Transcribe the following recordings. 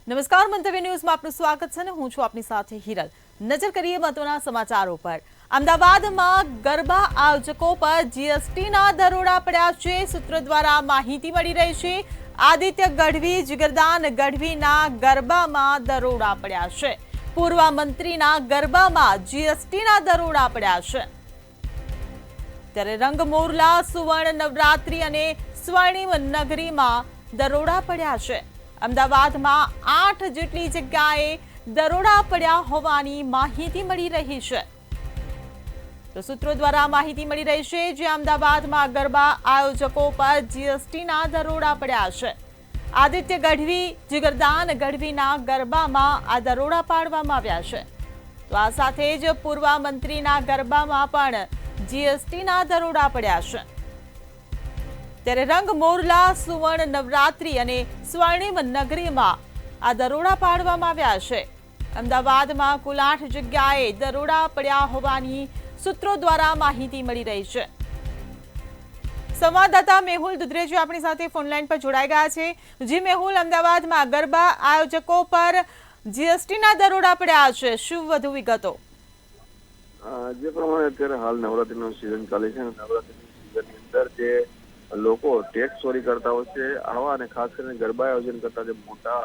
નમસ્કાર, મંતવ્ય ન્યૂઝમાં આપનું સ્વાગત છે અને હું છું આપની સાથે હિરલ। નજર કરીએ મહત્વના સમાચારો પર। અમદાવાદમાં ગરબા આયોજકો પર જીએસટીના દરોડા પડ્યા છે। સૂત્રો દ્વારા માહિતી મળી રહી છે। આદિત્ય ગઢવી, જીગરદાન ગઢવીના ગરબામાં દરોડા પડ્યા છે। પૂર્વ મંત્રીના ગરબામાં જીએસટીના દરોડા પડ્યા છે। ત્યારે રંગમોરલા, સુવર્ણ નવરાત્રી અને સ્વર્ણિમ નગરીમાં દરોડા પડ્યા છે। અમદાવાદમાં 8 જેટલી જગ્યાએ દરોડા પડ્યા હોવાની માહિતી મળી રહી છે। તો સૂત્રો દ્વારા માહિતી મળી રહી છે જે અમદાવાદમાં ગરબા આયોજકો પર જીએસટીના દરોડા પડ્યા છે। આદિત્ય ગઢવી, જીગરદાન ગઢવીના ગરબામાં આ દરોડા પાડવામાં આવ્યા છે। તો આ સાથે જ પૂર્વ મંત્રીના ગરબામાં પણ જીએસટીના દરોડા પડ્યા છે। ત્યારે રંગમોરલા, સુવર્ણ નવરાત્રી અને સ્વર્ણિમ નગરીમાં આ દરોડા પાડવામાં આવ્યા છે। અમદાવાદમાં કુલ 8 જગ્યાએ દરોડા પડ્યા હોવાની સૂત્રો દ્વારા માહિતી મળી રહી છે। સંવાદદાતા મેહુલ દુધરેજી આપણી સાથે ફોનલાઈન પર જોડાઈ ગયા છે। જી મેહુલ, અમદાવાદમાં ગરબા આયોજકો પર જીએસટીના દરોડા પડ્યા છે, શું વધુ વિગતો? જે પ્રમાણે અત્યારે હાલ નવરાત્રીનો સિઝન ચાલે છે અને નવરાત્રીની સિઝનની અંદર જે લોકો ટેક્સ ચોરી કરતા હોય છે, આવા અને ખાસ કરીને ગરબા આયોજન કરતા જે મોટા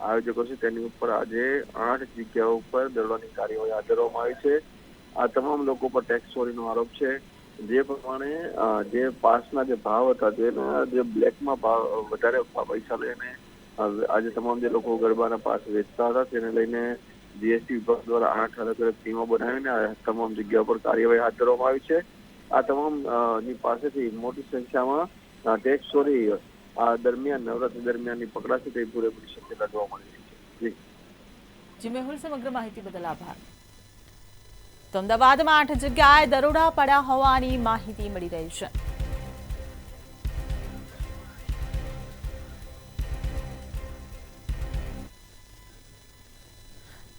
આયોજકો છે તેની ઉપર આજે 8 જગ્યાઓ ઉપર દરોડાની કાર્યવાહી હાથ ધરવામાં આવી છે। આ તમામ લોકો પર ટેક્સ ચોરીનો આરોપ છે। જે પ્રમાણે જે પાસના જે ભાવ હતા તેના જે બ્લેકમાં ભાવ વધારે પૈસા લઈને આજે તમામ જે લોકો ગરબાના પાસ વેચતા હતા તેને લઈને જીએસટી વિભાગ દ્વારા 8 અલગ અલગ ટીમો બનાવીને આ તમામ જગ્યાઓ પર કાર્યવાહી હાથ ધરવામાં આવી છે। આ તમામ ની પાસેથી મોટી સંખ્યામાં ટેક્સ ચોરી આ દરમિયાન નવરાત્રી દરમિયાનની પકડાશે તે પૂરેપૂરી શક્યતા જોવા મળી રહી છે। જી મેહુલ, સમગ્ર માહિતી બદલ આભાર। તો અમદાવાદમાં 8 જગ્યાએ દરોડા પડ્યા હોવાની માહિતી મળી રહી છે।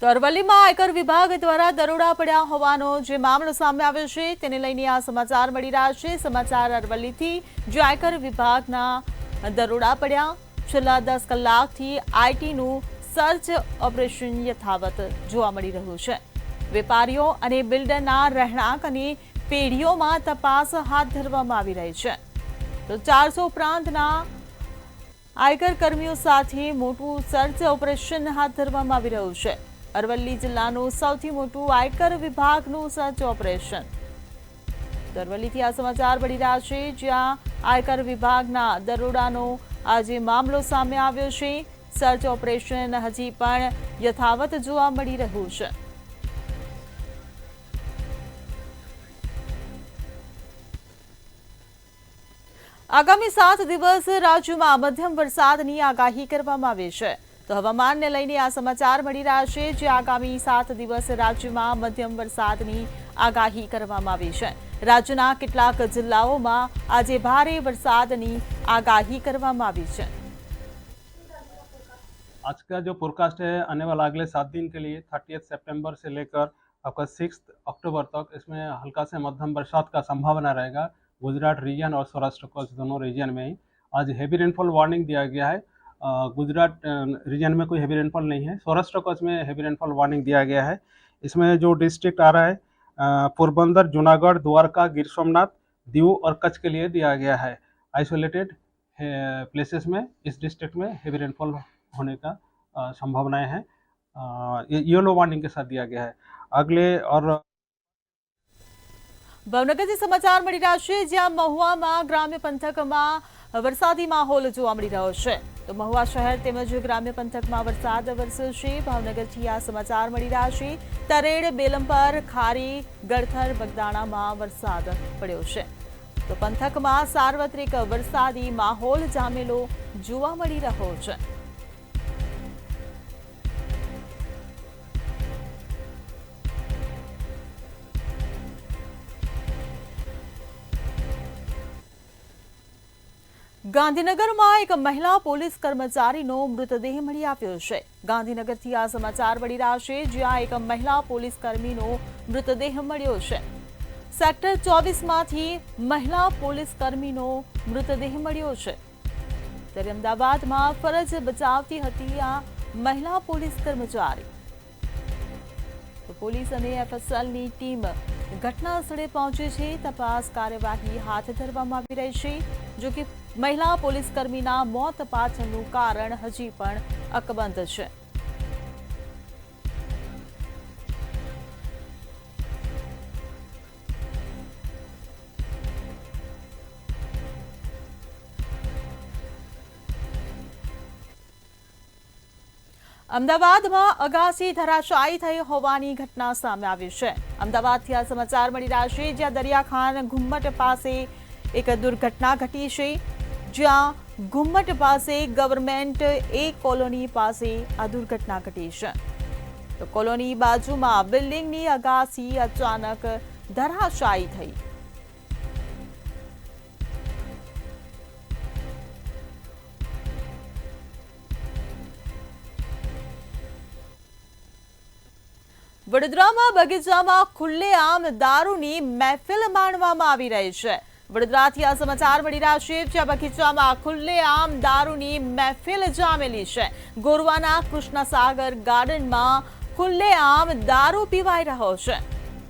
તો અરવલ્લીમાં આયકર વિભાગ દ્વારા દરોડા પડ્યા હોવાનો જે મામલો સામે આવ્યો છે તેને લઈને આ સમાચાર મળી રહ્યા છે। સમાચાર અરવલ્લીથી, જે આયકર વિભાગના દરોડા પડ્યા। છેલ્લા 10 કલાકથી આઈટીનું સર્ચ ઓપરેશન યથાવત જોવા મળી રહ્યું છે। વેપારીઓ અને બિલ્ડરના રહેણાંક અને પેઢીઓમાં તપાસ હાથ ધરવામાં આવી રહી છે। તો 400 ઉપરાંતના આયકર કર્મીઓ સાથે મોટું સર્ચ ઓપરેશન હાથ ધરવામાં આવી રહ્યું છે। અરવલ્લી જિલ્લાનું સૌથી મોટું આયકર વિભાગનું સર્ચ ઓપરેશન। અરવલ્લીથી આ સમાચાર મળી રહ્યા છે, જ્યાં આયકર વિભાગના દરોડાનો આજે મામલો સામે આવ્યો છે। સર્ચ ઓપરેશન હજી પણ યથાવત જોવા મળી રહ્યું છે। આગામી 7 દિવસ રાજ્યમાં મધ્યમ વરસાદની આગાહી કરવામાં આવી છે। તો હવામાનને લઈને આ સમાચાર મળી રહ્યા છે, જે આગામી 7 દિવસ રાજ્યમાં મધ્યમ વરસાદની આગાહી કરવામાં આવી છે। રાજ્યના કેટલાક જિલ્લાઓમાં આજે ભારે વરસાદની આગાહી કરવામાં આવી છે। आज का जो फोरकास्ट है आने वाला अगले 7 दिन के लिए 30 सितंबर से लेकर आपका 6 अक्टूबर तक इसमें हल्का से मध्यम बरसात का संभावना रहेगा। गुजरात रीजन और सौराष्ट्र कच्छ दोनों रीजन में ही आज हैवी रेनफॉल वार्निंग दिया गया है। गुजरात रीजन में कोई हैवी रेनफॉल नहीं है, सौराष्ट्र कच्छ में हैवी रेनफॉल वार्निंग दिया गया है। इसमें जो डिस्ट्रिक्ट आ रहा है पोरबंदर, जूनागढ़, द्वारका, गिर सोमनाथ, दीव और कच्छ के लिए दिया गया है। आइसोलेटेड प्लेसेस में इस डिस्ट्रिक्ट में हैवी रेनफॉल होने का संभावनाएं हैं। येलो वार्निंग के साथ दिया गया है। अगले और ભાવનગરથી સમાચાર મળી રહ્યા છે, જ્યાં મહુવામાં ગ્રામ્ય પંથકમાં વરસાદી માહોલ જોવા મળી રહ્યો છે। તો મહુવા શહેર તેમજ ગ્રામ્ય પંથકમાં વરસાદ વરસ્યો છે। ભાવનગરથી આ સમાચાર મળી રહ્યા છે। તરેડ, બેલમપર, ખારી, ગળથર, બગદાણામાં વરસાદ પડ્યો છે। તો પંથકમાં સાર્વત્રિક વરસાદી માહોલ જામેલો જોવા મળી રહ્યો છે। ગાંધીનગરમાં એક મહિલા પોલીસ કર્મચારીનો મૃતદેહ મળી આવ્યો છે। ગાંધીનગરથી આ સમાચાર મળી રહ્યા છે, જ્યાં એક મહિલા પોલીસ કર્મીનો મૃતદેહ મળ્યો છે। સેક્ટર 24માંથી મહિલા પોલીસ કર્મીનો મૃતદેહ મળ્યો છે। ત્યારે અમદાવાદમાં ફરજ બજાવતી હતી આ મહિલા પોલીસ કર્મચારી. તો પોલીસ અને એફએસએલની ટીમ ઘટના સ્થળે પહોંચી છે. તપાસ કાર્યવાહી હાથ ધરવામાં આવી રહી છે. જો કે મહિલા પોલીસ કર્મીના મોત પાછળનું કારણ હજી પણ અકબંધ છે. અમદાવાદમાં અગાસી ધરાશાયી થઈ હોવાની ઘટના સામે આવી છે. અમદાવાદથી આ સમાચાર મળી રહ્યા છે, જ્યાં દરિયાખાન ઘુમ્મટ પાસે એક દુર્ઘટના ઘટી છે. જ્યાં ઘુમ્મટ પાસે ગવર્મેન્ટ એ કોલોની પાસે આ દુર્ઘટના ઘટી છે. તો કોલોની બાજુમાં બિલ્ડિંગની અગાસી અચાનક ધરાશાયી થઈ. વડોદરામાં બગીચામાં ખુલ્લેઆમ દારૂની મહેફિલ માણવામાં આવી રહી છે. વડોદરાથી આ સમાચાર મળી રહ્યા છે, જ્યાં બગીચામાં ખુલ્લેઆમ દારૂની મહેફિલ જામેલી છે. ગોરવાના કૃષ્ણસાગર ગાર્ડનમાં ખુલ્લેઆમ દારૂ પીવાઈ રહ્યો છે.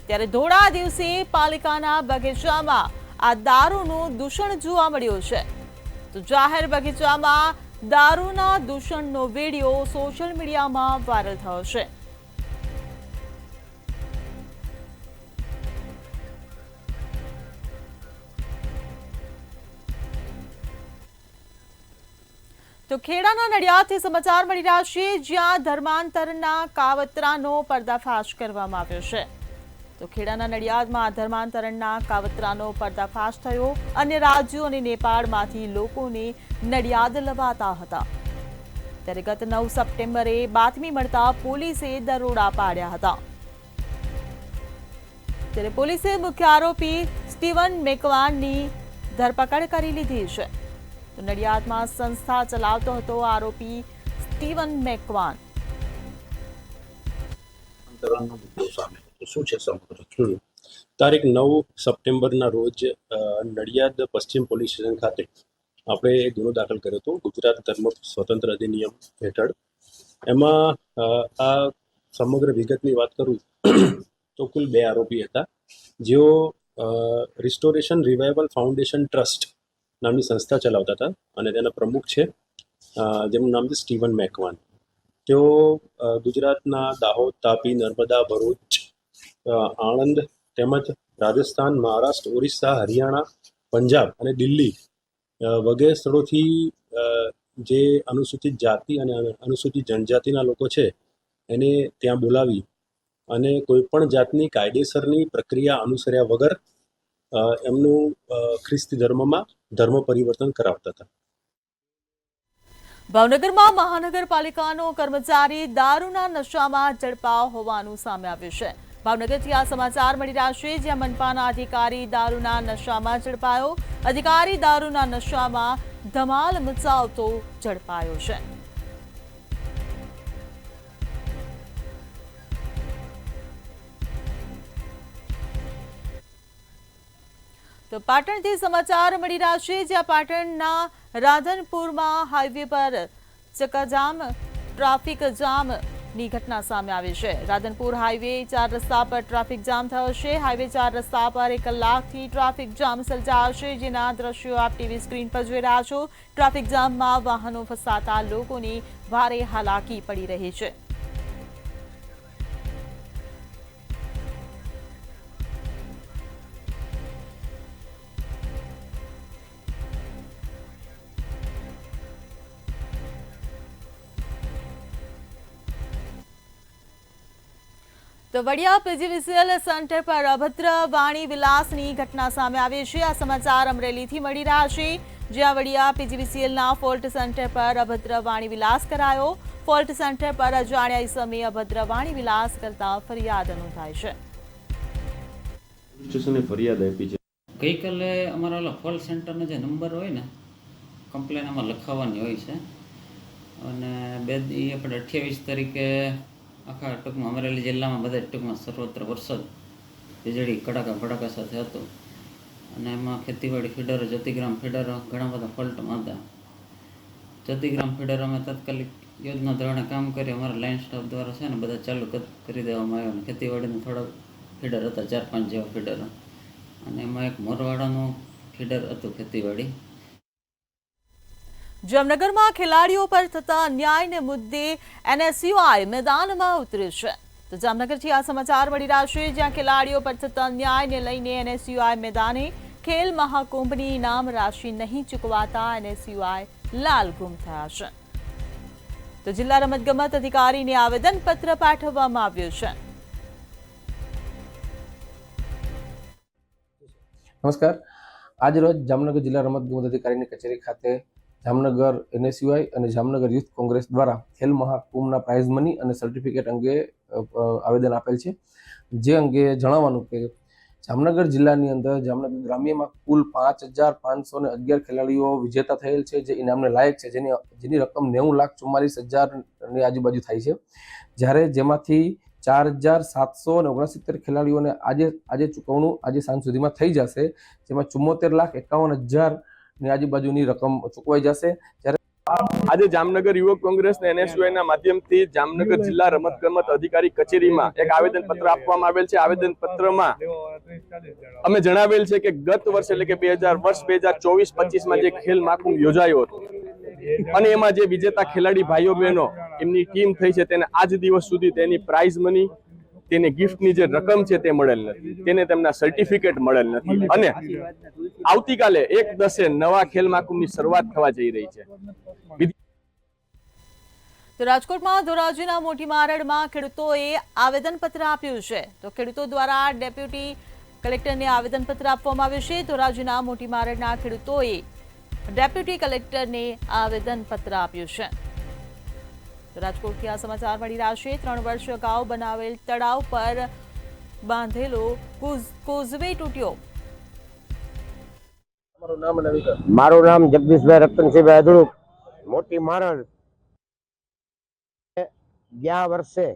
ત્યારે ધોળા દિવસે પાલિકાના બગીચામાં આ દારૂનું દૂષણ જોવા મળ્યું છે. તો જાહેર બગીચામાં દારૂના દૂષણનો વિડીયો સોશિયલ મીડિયામાં વાયરલ થયો છે. તો ખેડાના નડિયાદથી સમાચાર મળી રહ્યા છે, જ્યાં ધર્માંતરના કાવતરાનો પર્દાફાશ કરવામાં આવ્યો છે. તો ખેડાના નડિયાદમાં ધર્માંતરણના કાવતરાનો પર્દાફાશ થયો. અન્ય રાજ્યો અને નેપાળમાંથી લોકોને નડિયાદ લવાતા હતા. ત્યારે ગત 9 સપ્ટેમ્બરે બાતમી મળતા પોલીસે દરોડા પાડ્યા હતા. ત્યારે પોલીસે મુખ્ય આરોપી સ્ટીવન મેકવાનની ધરપકડ કરી લીધી છે. તો નડિયાદમાં સંસ્થા ચલાવતો હતો આરોપી સ્ટીવન મેકવાન. શું છે સમગ્ર તારીખ 9 સપ્ટેમ્બરના રોજ નડિયાદ પશ્ચિમ પોલીસ સ્ટેશન ખાતે આપણે એક ગુનો દાખલ કર્યો હતો ગુજરાત ધર્મ સ્વતંત્ર અધિનિયમ હેઠળ. એમાં આ સમગ્ર વિગતની વાત કરું તો કુલ 2 આરોપી હતા, જેઓ રિસ્ટોરેશન રિવાઇવલ ફાઉન્ડેશન ટ્રસ્ટ નામની સંસ્થા ચલાવતા હતા અને તેના પ્રમુખ છે જેમનું નામ છે સ્ટીવન મેકવાન. તેઓ ગુજરાતના દાહોદ, તાપી, નર્મદા, ભરૂચ, આણંદ તેમજ રાજસ્થાન, મહારાષ્ટ્ર, ઓરિસ્સા, હરિયાણા, પંજાબ અને દિલ્હી વગેરે સ્થળોથી જે અનુસૂચિત જાતિ અને અનુસૂચિત જનજાતિના લોકો છે એને ત્યાં બોલાવી અને કોઈપણ જાતની કાયદેસરની પ્રક્રિયા અનુસર્યા વગર એમનું ખ્રિસ્તી ધર્મમાં ધર્મ પરિવર્તન કરાવતા હતા. ભાવનગરમાં મહાનગરપાલિકાનો કર્મચારી દારૂના નશામાં ઝડપાયો હોવાનું સામે આવ્યું છે. ભાવનગરથી આ સમાચાર મળી રહ્યા છે, જ્યાં મનપાના અધિકારી દારૂના નશામાં ઝડપાયો. અધિકારી દારૂના નશામાં ધમાલ મચાવતો ઝડપાયો છે. તો પાટણથી સમાચાર મળી રહ્યા છે, જ્યાં પાટણના રાધનપુરમાં હાઈવે પર ચક્કાજામ ટ્રાફિક જામની ઘટના સામે આવી છે. રાધનપુર હાઈવે 4 રસ્તા પર ટ્રાફિક જામ થયો છે. હાઈવે 4 રસ્તા પર 1 કલાકથી ટ્રાફિક જામ સર્જાયો છે, જેના દ્રશ્યો આપ ટીવી સ્ક્રીન પર જોઈ રહ્યા છો. ટ્રાફિક જામમાં વાહનો ફસાતા લોકોની ભારે હાલાકી પડી રહી છે. તો વડિયા પીજીવીસીએલ સેન્ટર પર અભદ્ર વાણી વિલાસની ઘટના સામે આવી છે. આ સમાચાર અમરેલીથી મળી રહ્યા છે, જ્યાં વડિયા પીજીવીસીએલના ફોલ્ટ સેન્ટર પર અભદ્ર વાણી વિલાસ કરાયો. ફોલ્ટ સેન્ટર પર અજાણ્યા ઇસમે અભદ્ર વાણી વિલાસ કરતા ફરિયાદ નોંધાઈ છે. ફરિયાદ આપી છે. ગઈકાલે અમારા ફોલ્ટ સેન્ટરનો જે નંબર હોય ને કમ્પ્લેન આમાં લખાવવાની હોય છે અને આપણે 28 તારીખે આખા ટૂંકમાં અમરેલી જિલ્લામાં બધા ટૂંકમાં સર્વત્ર વરસાદ વીજળી કડાકા ભડાકા સાથે હતો અને એમાં ખેતીવાડી ફીડરો, જ્યોતિગ્રામ ફીડરો ઘણા બધા ફોલ્ટમાં હતા. જ્યોતિગ્રામ ફીડરો અમે તાત્કાલિક યોજના ધોરણે કામ કરી અમારા લાઇન સ્ટાફ દ્વારા છે ને બધા ચાલુ કરી દેવામાં આવ્યા અને ખેતીવાડીના થોડા ફીડર હતા, 4-5 જેવા ફીડર, અને એમાં એક મોરવાડાનું ફીડર હતું ખેતીવાડી. જામનગરમાં ખેલાડીઓ પર થતા અન્યાયને મુદ્દે NSUI મેદાનમાં ઉતર્યું છે. તો જામનગરથી આ સમાચાર મળી રહ્યા છે, જ્યાં ખેલાડીઓ પર થતા અન્યાયને લઈને NSUI મેદાને. ખેલ મહાકુંભની ઇનામ રાશિ નહીં ચૂકવાતા NSUI લાલઘુમ થયા છે. તો જિલ્લા રમતગમત અધિકારીને આવેદનપત્ર પાઠવવામાં આવ્યું છે. નમસ્કાર. આજ રોજ જામનગર જિલ્લા રમતગમત અધિકારીની કચેરી ખાતે જામનગર NSUI અને જામનગર યુથ કોંગ્રેસ દ્વારા ખેલ મહાકુંભના પ્રાઇઝ મની અને સર્ટિફિકેટ અંગે આવેદન આપેલ છે. જે અંગે જણાવવાનું કે જામનગર જિલ્લાની અંદર જામનગર ગ્રામ્યમાં કુલ 5,511 ખેલાડીઓ વિજેતા થયેલ છે, જે ઇનામને લાયક છે, જેની રકમ 90,44,000ની આજુબાજુ થાય છે. જ્યારે જેમાંથી 4,769 ખેલાડીઓને આજે ચૂકવણું આજે સાંજ સુધીમાં થઈ જશે, જેમાં 74,51,000ની આજુબાજુની રકમ ચૂકવાઈ જશે. જ્યારે આજે જામનગર યુવક કોંગ્રેસ ને NSUI ના માધ્યમથી જામનગર જિલ્લા રમતગમત અધિકારી કચેરીમાં એક આવેદનપત્ર આપવામાં આવેલ છે. આવેદનપત્રમાં અમે જણાવેલ છે કે ગત વર્ષ એટલે કે 2024-25માં જે ખેલ મહાકુંભ યોજાયો હતો અને એમાં જે વિજેતા ખેલાડી ભાઈઓ બહેનો એમની ટીમ થઈ છે, તેને આજ દિવસ સુધી તેની પ્રાઇઝ મની, તેની ગિફ્ટની જે રકમ છે તે મળેલ નથી, તેને તેમના સર્ટિફિકેટ મળેલ નથી. અને આવતીકાલે 1/10 નવા ખેલ મહાકુંભની શરૂઆત થવા જઈ રહી છે. તો રાજકોટમાં ધોરાજીના મોટી મારડમાં ખેડૂતોએ આવેદનપત્ર આપ્યું છે. તો ખેડૂતો દ્વારા ડેપ્યુટી કલેક્ટરને આવેદનપત્ર આપવામાં આવ્યું છે. ધોરાજીના મોટી મારડના ખેડૂતોએ ડેપ્યુટી કલેક્ટરને આવેદનપત્ર આપ્યું છે. તો રાજકોટથી આ સમાચાર મળી રહ્યા છે. 3 વર્ષ અગાઉ બનાવેલ તળાવ પર બાંધેલો કોઝવે તૂટ્યો. મારું નામ જગદીશભાઈ રતનસિંહભાઈ અધડુક, મોટી મારડ. ગયા વર્ષે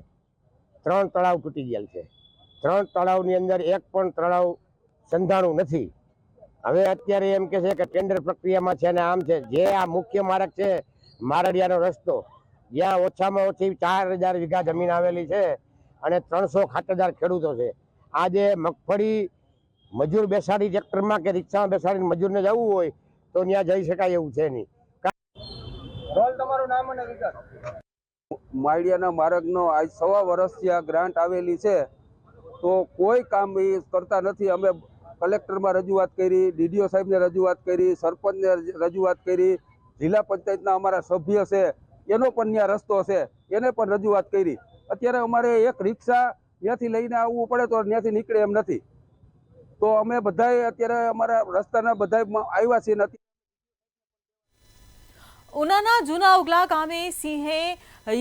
3 તળાવ તૂટી ગયેલ છે. 3 તળાવની અંદર એક પણ તળાવ સંધાણું નથી. હવે અત્યારે એમ કે છે કે ટેન્ડર પ્રક્રિયામાં છે ને આમ છે. જે આ મુખ્ય માર્ગ છે મારડિયાનો રસ્તો, જ્યાં ઓછામાં ઓછી 4,000 વીઘા જમીન આવેલી છે અને 300 ખાતેદાર ખેડૂતો છે. આજે મગફળી મજૂર બેસાડી ટ્રેક્ટરમાં કે રિક્ષામાં બેસાડીને મજૂરને જવું હોય તો ત્યાં જઈ શકાય એવું છે નહીં. તમારું નામ અને વિગત. માળિયાના માર્ગનો આજ 1.25 વર્ષથી આ ગ્રાન્ટ આવેલી છે, તો કોઈ કામ એ કરતા નથી. અમે કલેક્ટરમાં રજૂઆત કરી, DDO સાહેબને રજૂઆત કરી, સરપંચને રજૂઆત કરી, જિલ્લા પંચાયતના અમારા સભ્ય છે એનો પણ ત્યાં રસ્તો છે એને પણ રજૂઆત કરી. અત્યારે અમારે એક રિક્ષા ત્યાંથી લઈને આવવું પડે તો ત્યાંથી નીકળે એમ નથી. તો અમે બધાય અત્યારે અમારા રસ્તાના બધાય આવ્યા છીએ નથી. ઉનાના જૂના ઉગલા ગામે સિંહે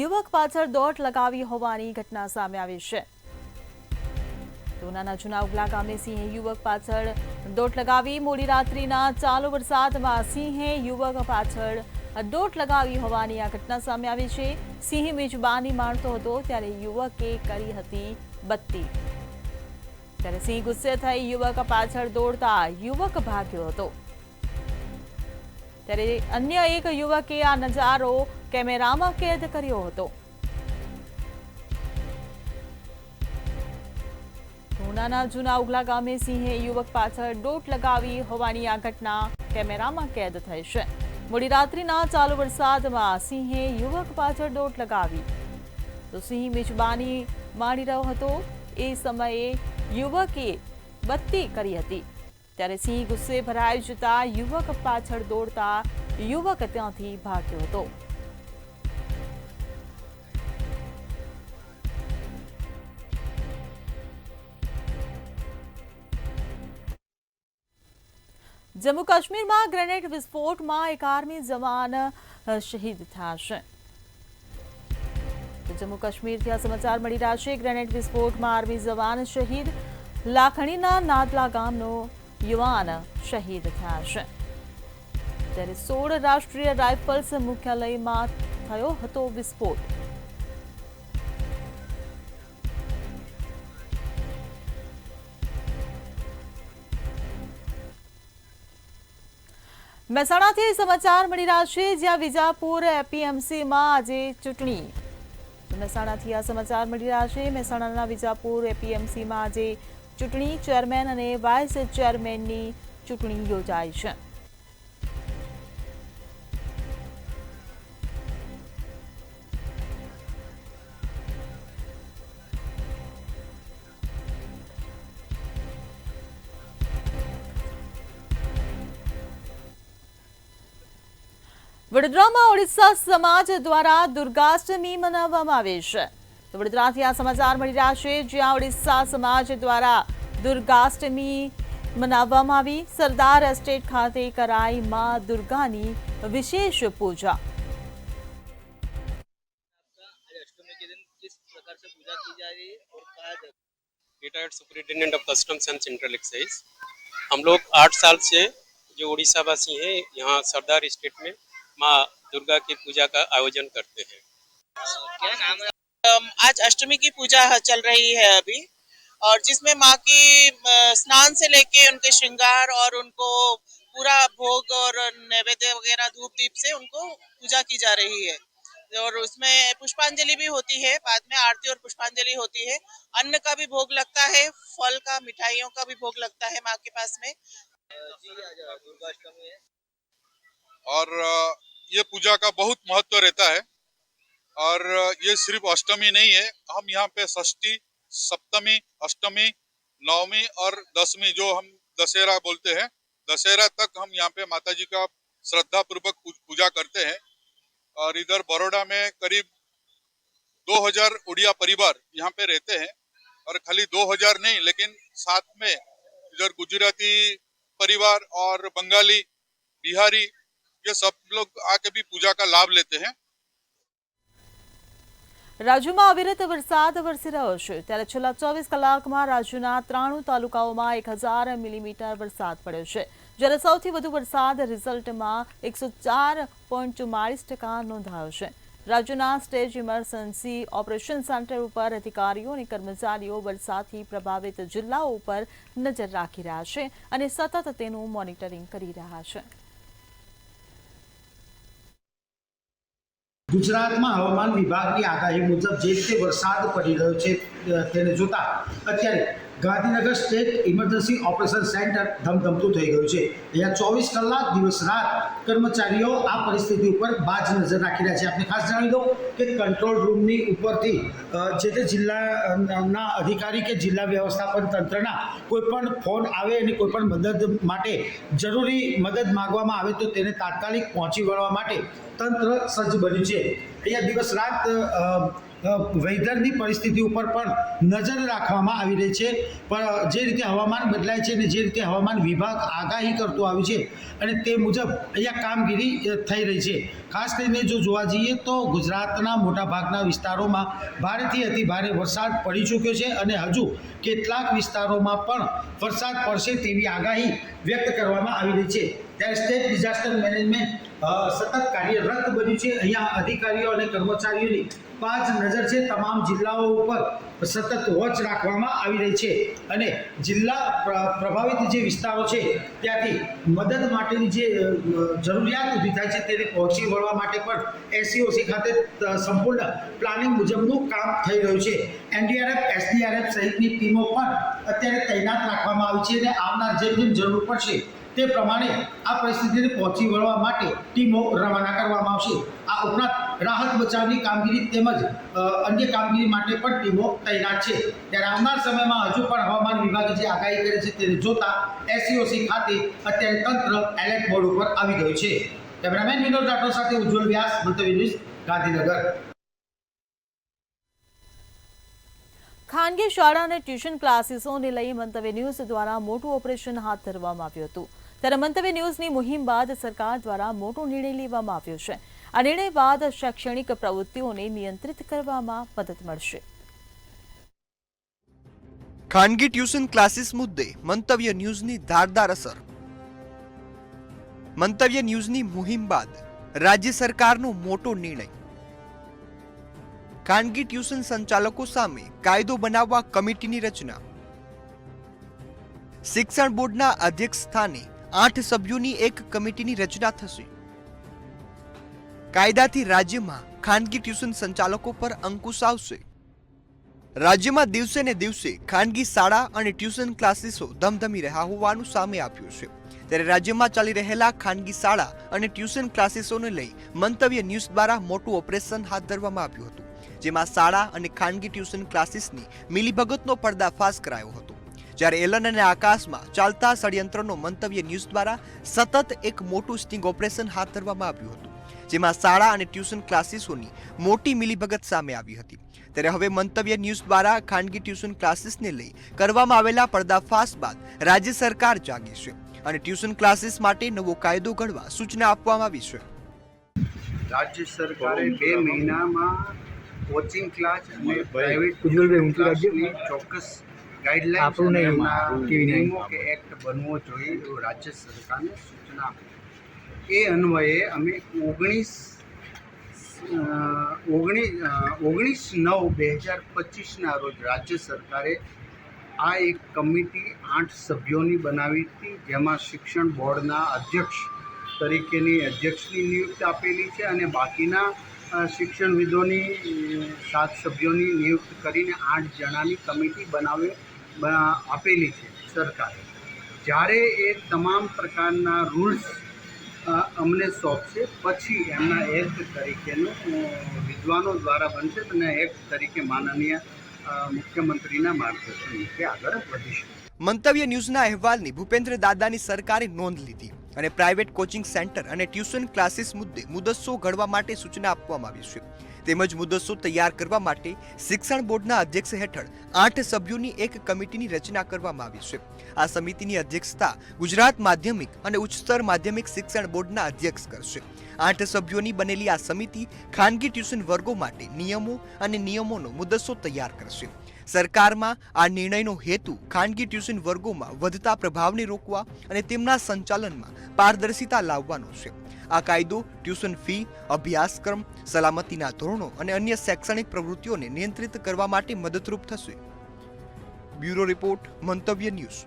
યુવક પાછળ દોટ લગાવી હોવાની ઘટના સામે આવી છે. ઉનાના જૂના ઉગલા ગામે સિંહે યુવક પાછળ દોટ લગાવી. મોડી રાત્રિના ચાલુ વરસાદમાં સિંહે યુવક પાછળ દોટ લગાવી હોવાની આ ઘટના સામે આવી છે. સિંહ મેજબાની માણતો હતો ત્યારે યુવકે કરી હતી બત્તી. ત્યારે સિંહ ગુસ્સે થઈ યુવક પાછળ દોડતા યુવક ભાગ્યો હતો. ત્યારે અન્ય એક યુવકે આ નજારો કેમેરામાં કેદ કર્યો હતો. ઉનાના જૂના ઉગલા ગામે સિંહે યુવક પાછળ દોટ લગાવી હોવાની આ ઘટના કેમેરામાં કેદ થઈ છે. મોડી રાત્રિના ચાલુ વરસાદમાં સિંહે યુવક પાછળ દોટ લગાવી. તો સિંહ મેજબાની માણી રહ્યો હતો એ સમયે યુવકે બત્તી કરી હતી. ત્યારે સિંહ ગુસ્સે ભરાઈ જતા યુવક પાછળ દોડતા યુવક ત્યાંથી ભાગ્યો હતો. જમ્મુ કાશ્મીરમાં ગ્રેનેડ વિસ્ફોટમાં એક આર્મી જવાન શહીદ થયા છે. જમ્મુ કાશ્મીરથી આ સમાચાર મળી રહ્યા છે. ગ્રેનેડ વિસ્ફોટમાં આર્મી જવાન શહીદ. લાખણીના નાદલા ગામનો યુવાન શહીદ થયા છે. ત્યારે 16 રાષ્ટ્રીય રાઇફલ્સ મુખ્યાલયમાં થયો હતો વિસ્ફોટ. મહેસાણાથી સમાચાર મળી રહ્યા છે, જ્યાં વિજાપુર એપીએમસીમાં આજે ચૂંટણી. મહેસાણાથી આ સમાચાર મળી રહ્યા છે. મહેસાણાના વિજાપુર એપીએમસીમાં આજે ચૂંટણી, ચેરમેન અને વાઇસ ચેરમેનની ચૂંટણી યોજાઈ છે. વડોદરામાં ઓડિશા સમાજ દ્વારા દુર્ગાષ્ટમી મનાવવામાં આવે છે. તો વડોદરાથી આ સમાચાર મળી રહ્યા છે, જ્યાં ઓડિશા સમાજ દ્વારા દુર્ગાષ્ટમી મનાવવામાં આવી. સરદાર એસ્ટેટ ખાતે કરાઈ માં દુર્ગાની વિશેષ પૂજા. Retired superintendent of customs and central excise. हम लोग 8 साल से जो उड़ीसा वासी हैं यहाँ सरदार स्टेट में माँ दुर्गा की पूजा का आयोजन करते हैं. क्या नाम है? आज अष्टमी की पूजा चल रही है अभी, और जिसमें माँ की स्नान से लेके उनके श्रृंगार और उनको पूरा भोग और नैवेद्य वगैरह धूप दीप से उनको पूजा की जा रही है. और उसमें पुष्पांजलि भी होती है, बाद में आरती और पुष्पांजलि होती है. अन्न का भी भोग लगता है, फल का, मिठाइयों का भी भोग लगता है माँ के पास में. दुर्गाष्टमी है और ये पूजा का बहुत महत्व रहता है. और ये सिर्फ अष्टमी नहीं है, हम यहाँ पे षष्ठी, सप्तमी, अष्टमी, नवमी और दसवीं जो हम दशहरा बोलते हैं, दशहरा तक हम यहाँ पे माता जी का श्रद्धा पूर्वक पूजा करते हैं. और इधर बड़ौदा में करीब 2000 उड़िया परिवार यहाँ पे रहते हैं. और खाली 2000 नहीं, लेकिन साथ में इधर गुजराती परिवार और बंगाली, बिहारी, ये सब लोग आके भी पूजा का लाभ लेते हैं. રાજ્યમાં અવિરત વરસાદ વરસી રહ્યો છે, ત્યારે છેલ્લા 24 કલાકમાં રાજ્યના 93 તાલુકાઓમાં 1000 મિલીમીટર વરસાદ પડ્યો છે, જ્યારે સૌથી વધુ વરસાદ રિઝલ્ટમાં 104.44% નોંધાયો છે. રાજ્યના સ્ટેટ ઇમરજન્સી ઓપરેશન સેન્ટર ઉપર અધિકારીઓ અને કર્મચારીઓ વરસાદથી પ્રભાવિત જિલ્લાઓ ઉપર નજર રાખી રહ્યા છે અને સતત તેનું મોનિટરિંગ કરી રહ્યા છે. ગુજરાતમાં હવામાન વિભાગની આગાહી મુજબ જે રીતે વરસાદ પડી રહ્યો છે તેને જોતા અત્યારે Gandhinagar state emergency operation centre ધમધમતું થઈ ગયું છે. અહીંયા 24 કલાક દિવસ રાત કર્મચારીઓ આ પરિસ્થિતિ ઉપર બાજ નજર રાખી રહ્યા છે. આપને ખાસ જણાવી દઉં કે કંટ્રોલ રૂમની ઉપરથી જે તે જિલ્લાના અધિકારી કે જિલ્લા વ્યવસ્થાપન તંત્રના કોઈપણ ફોન આવે અને કોઈપણ મદદ માટે જરૂરી મદદ માંગવામાં આવે તો તેને તાત્કાલિક પહોંચી વળવા માટે તંત્ર સજ્જ બન્યું છે. અહીંયા દિવસ રાત વેધરની પરિસ્થિતિ ઉપર પણ નજર રાખવામાં આવી રહી છે. પણ જે રીતે હવામાન બદલાય છે અને જે રીતે હવામાન વિભાગ આગાહી કરતું આવ્યું છે અને તે મુજબ અહીંયા કામગીરી થઈ રહી છે. ખાસ કરીને જો જોવા જઈએ તો ગુજરાતના મોટાભાગના વિસ્તારોમાં ભારેથી અતિ ભારે વરસાદ પડી ચૂક્યો છે અને હજુ કેટલાક વિસ્તારોમાં પણ વરસાદ પડશે તેવી આગાહી વ્યક્ત કરવામાં આવી રહી છે. ત્યારે સ્ટેટ ડિઝાસ્ટર મેનેજમેન્ટ સતત કાર્યરત બન્યું છે. અહીંયા અધિકારીઓ અને કર્મચારીઓની બાજ નજર છે. તમામ જિલ્લાઓ ઉપર સતત વોચ રાખવામાં આવી રહી છે અને જિલ્લા પ્રભાવિત જે વિસ્તારો છે ત્યાંથી મદદ માટેની જે જરૂરિયાત ઊભી થાય છે તેને પહોંચી વળવા માટે પણ એસસીઓસી ખાતે સંપૂર્ણ પ્લાનિંગ મુજબનું કામ થઈ રહ્યું છે. એનડીઆરએફ, એસડીઆરએફ સહિતની ટીમો પણ અત્યારે તૈનાત રાખવામાં આવી છે અને આવનાર જેમ જેમ જરૂર પડશે તે પ્રમાણે આ પરિસ્થિતિને પહોંચી વળવા માટે ટીમો રવાના કરવામાં આવશે. આ ઉપરાંત રાહત બચાવની કામગીરી તેમજ અન્ય કામગીરી માટે પણ ટીમો તૈનાત છે. ત્યારે આવનાર સમયમાં હજુ પણ હવામાન વિભાગે જે આગાહી કરી છે તેને જોતા એસસીઓસી ખાતે અત્યારે તંત્ર એલર્ટ મોડ ઉપર આવી ગયું છે. કેમેરામેન વિનોદ રાઠોડ સાથે ઉજ્જવલ વ્યાસ, મંતવ્ય ન્યૂઝ, ગાંધીનગર. ખાનગી શાળા અને ટ્યુશન ક્લાસીસોને લઈ મંતવ્ય ન્યૂઝ દ્વારા મોટું ઓપરેશન હાથ ધરવામાં આવ્યું હતું. ત્યારે મંતવ્ય ન્યૂઝની મુહિમ બાદ સરકાર દ્વારા મોટો નિર્ણય લેવામાં આવ્યો છે. આ નિર્ણય બાદ શૈક્ષણિક પ્રવૃત્તિઓને નિયંત્રિત કરવામાં મદદ મળશે. ખાનગી ટ્યુશન ક્લાસીસ મુદ્દે મંતવ્ય ન્યૂઝની ધારદાર અસર. મંતવ્ય ન્યૂઝની મુહિમ બાદ રાજ્ય સરકારનો મોટો નિર્ણય. ખાનગી ટ્યુશન સંચાલકો સામે કાયદો બનાવવા કમિટીની રચના. શિક્ષણ બોર્ડના અધ્યક્ષ સ્થાને 8 સભ્યોની એક કમિટીની રચના થશે. કાયદાથી રાજ્યમાં ખાનગી ટ્યુશન સંચાલકો પર અંકુશ આવશે. રાજ્યમાં દિવસે ને દિવસે ખાનગી શાળા અને ટ્યુશન ક્લાસીસો ધમધમી રહ્યા હોવાનું સામે આવ્યું છે. ત્યારે રાજ્યમાં ચાલી રહેલા ખાનગી શાળા અને ટ્યુશન ક્લાસીસોને લઈ મંતવ્ય ન્યૂઝ દ્વારા મોટું ઓપરેશન હાથ ધરવામાં આવ્યું હતું, જેમાં શાળા અને ખાનગી ટ્યુશન ક્લાસીસની મિલીભગતનો પર્દાફાશ કરાયો હતો. જ્યારે એલન અને આકાશમાં ચાલતા ષડયંત્રનો મંતવ્ય ન્યૂઝ દ્વારા સતત એક મોટું સ્ટિંગ ઓપરેશન હાથ ધરવામાં આવ્યું હતું, જેમાં શાળા અને ટ્યુશન ક્લાસીસોની મોટી મિલીભગત સામે આવી હતી. ત્યારે હવે મંતવ્ય ન્યૂઝ દ્વારા ખાનગી ટ્યુશન ક્લાસીસને લઈ કરવામાં આવેલા પર્દાફાશ બાદ રાજ્ય સરકાર જાગી છે અને ટ્યુશન ક્લાસીસ માટે નવો કાયદો ઘડવા સૂચના આપવામાં આવી છે. રાજ્ય સરકારે 2 મહિનામાં કોચિંગ ક્લાસ અને પ્રાઇવેટ ક્લાસની ચોક્કસ ગાઈડલાઇન્સ અને નિયમો કે એક્ટ બનવો જોઈએ એવું રાજ્ય સરકારને સૂચના આપી. એ અન્વયે અમે 19/9/2025 રોજ રાજ્ય સરકારે આ એક કમિટી 8 સભ્યોની બનાવી હતી, જેમાં શિક્ષણ બોર્ડના અધ્યક્ષની નિયુક્તિ આપેલી છે અને બાકીના શિક્ષણવિદોની 7 સભ્યોની નિયુક્ત કરીને 8 જણાની કમિટી આપેલી છે સરકારે. જ્યારે એ તમામ પ્રકારના રૂલ્સ અમને સોંપશે પછી એમના એક્ટ તરીકેનું વિદ્વાનો દ્વારા બનશે અને એક્ટ તરીકે માનનીય મુખ્યમંત્રીના માર્ગદર્શન નીચે આગળ વધીશું. મંતવ્ય ન્યૂઝના અહેવાલની ભૂપેન્દ્ર દાદાની સરકારે નોંધ લીધી અને પ્રાઇવેટ કોચિંગ સેન્ટર અને ટ્યુશન ક્લાસીસ મુદ્દે મુદસ્સો ઘડવા માટે સૂચના આપવામાં આવી છે. તેમજ મુદસ્સો તૈયાર કરવા માટે શિક્ષણ બોર્ડના અધ્યક્ષ હેઠળ 8 સભ્યોની એક કમિટીની રચના કરવામાં આવી છે. આ સમિતિની અધ્યક્ષતા ગુજરાત માધ્યમિક અને ઉચ્ચતર માધ્યમિક શિક્ષણ બોર્ડના અધ્યક્ષ કરશે. 8 સભ્યોની બનેલી આ સમિતિ ખાનગી ટ્યુશન વર્ગો માટે નિયમો અને નિયમોનો મુદસ્સો તૈયાર કરશે. સરકારમાં આ નિર્ણયનો હેતુ ખાનગી ટ્યુશન વર્ગોમાં વધતા પ્રભાવને રોકવા અને તેમના સંચાલનમાં પારદર્શિતા લાવવાનો છે. આ કાયદો ટ્યુશન ફી, અભ્યાસક્રમ, સલામતીના ધોરણો અને અન્ય શૈક્ષણિક પ્રવૃત્તિઓને નિયંત્રિત કરવા માટે મદદરૂપ થશે. બ્યુરો રિપોર્ટ, મંતવ્ય ન્યૂઝ.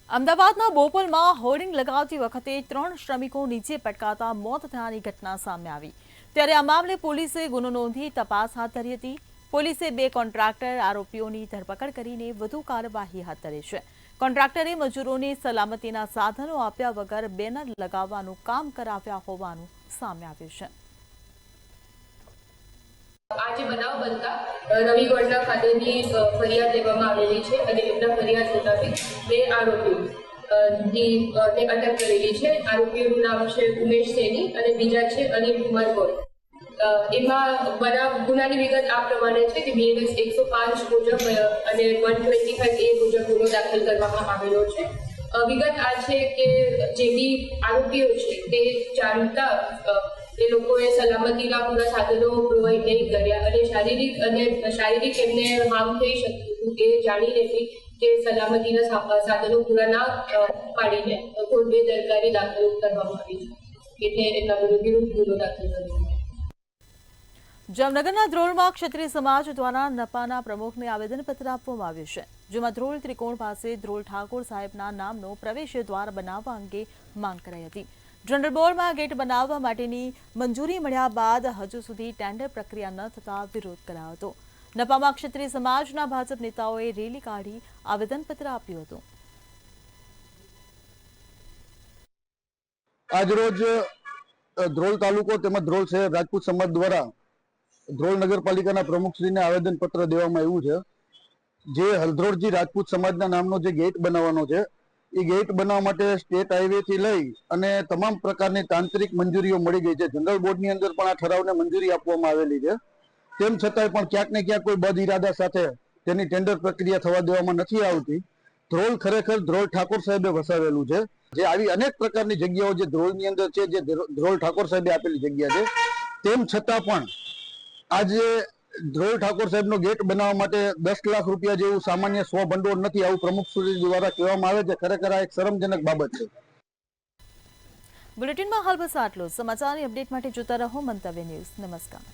અમદાવાદના બોપલમાં હોર્ડિંગ લગાવતી વખતે 3 શ્રમિકો નીચે પટકાતા મોત થયાની ઘટના સામે આવી. ત્યારે આ મામલે પોલીસે ગુનો નોંધી તપાસ હાથ ધરી હતી. પોલીસે 2 કોન્ટ્રાક્ટર આરોપીઓની ધરપકડ કરીને વધુ કાર્યવાહી હાથ ધરી છે. કોન્ટ્રાક્ટરે મજૂરોને સલામતીના સાધનો આપ્યા વગર બેનર લગાવવાનું કામ કરાવ્યા હોવાનું સામે આવ્યું છે. આજે બનાવ બનતા રવિગોળના ખાતેની ફરિયાદ લેવામાં આવેલી છે અને એમના ફરિયાદ મુતાબિક 2 આરોપીઓની અટક કરેલી છે. આરોપીઓનું નામ છે ઉમેશ સેની અને બીજા છે અનિલ કુમાર ગોળ. એમાં ગુનાની વિગત આ પ્રમાણે છે કે BNS 105 મુજબ અને 125A મુજબ ગુનો દાખલ કરવામાં આવેલો છે. વિગત આ છે કે જે બી આરોપીઓ છે તે ચાલતા એ લોકોએ સલામતીના પૂરા સાધનો પ્રોવાઈડ નહીં કર્યા અને શારીરિક એમને હાર્મ થઈ શકતું એ જાણીને કે સલામતીના સાધનો પૂરા ના પાડીને કોઈ બેદરકારી દાખલ કરવામાં આવી છે એટલે એના વિરુદ્ધ ગુનો દાખલ કર્યો. જામનગરના ધ્રોલમાં ક્ષત્રિય સમાજ દ્વારા નપાના પ્રમુખને આવેદનપત્ર આપવામાં આવ્યું છે, જેમાં ધ્રોલ ત્રિકોણ પાસે ધ્રોલ ઠાકોર સાહેબના નામનો પ્રવેશ દ્વાર બનાવવા અંગે માંગ કરાઈ હતી. જનરલ બોર્ડમાં ગેટ બનાવવા માટેની મંજૂરી મળ્યા બાદ હજુ સુધી ટેન્ડર પ્રક્રિયા ન થતા વિરોધ કરાયો હતો. નપામાં ક્ષત્રિય સમાજના ભાજપ નેતાઓએ રેલી કાઢી આવેદનપત્ર આપ્યું હતું. આજરોજ ધ્રોલ તાલુકો તેમજ ધ્રોલ શહેર રાજપૂત સમાજ દ્વારા ધ્રોલ નગરપાલિકાના પ્રમુખશ્રીને આવેદનપત્ર દેવામાં આવ્યું છે. જે હલધ્રોળજી રાજપૂત સમાજના નામનો જે ગેટ બનાવવાનો છે એ ગેટ બનાવવા માટે સ્ટેટ હાઈવે થી લઈ અને તમામ પ્રકારની તાંત્રિક મંજૂરીઓ મળી ગઈ છે. જનરલ બોર્ડની અંદર પણ આ ઠરાવને મંજૂરી આપવામાં આવેલી છે. તેમ છતાંય પણ ક્યાંક ને ક્યાંક કોઈ બદ ઇરાદા સાથે તેની ટેન્ડર પ્રક્રિયા થવા દેવામાં નથી આવતી. ધ્રોલ ખરેખર ધ્રોલ ઠાકોર સાહેબે વસાવેલું છે. જે આવી અનેક પ્રકારની જગ્યાઓ જે ધ્રોલની અંદર છે, જે ધ્રોલ ઠાકોર સાહેબે આપેલી જગ્યા છે, તેમ છતાં પણ આજે ધ્રોલ ઠાકોર સાહેબનો ગેટ બનાવવા માટે 10 લાખ રૂપિયા જેવું સામાન્ય સ્વ ભંડોળ નથી, આવું પ્રમુખશ્રી દ્વારા કહેવામાં આવે છે. ખરેખર આ એક શરમજનક બાબત છે. બુલેટિનમાં હાલ બસ આટલું. સમાચારની અપડેટ માટે જોતા રહો મંતવ્ય ન્યૂઝ. નમસ્કાર.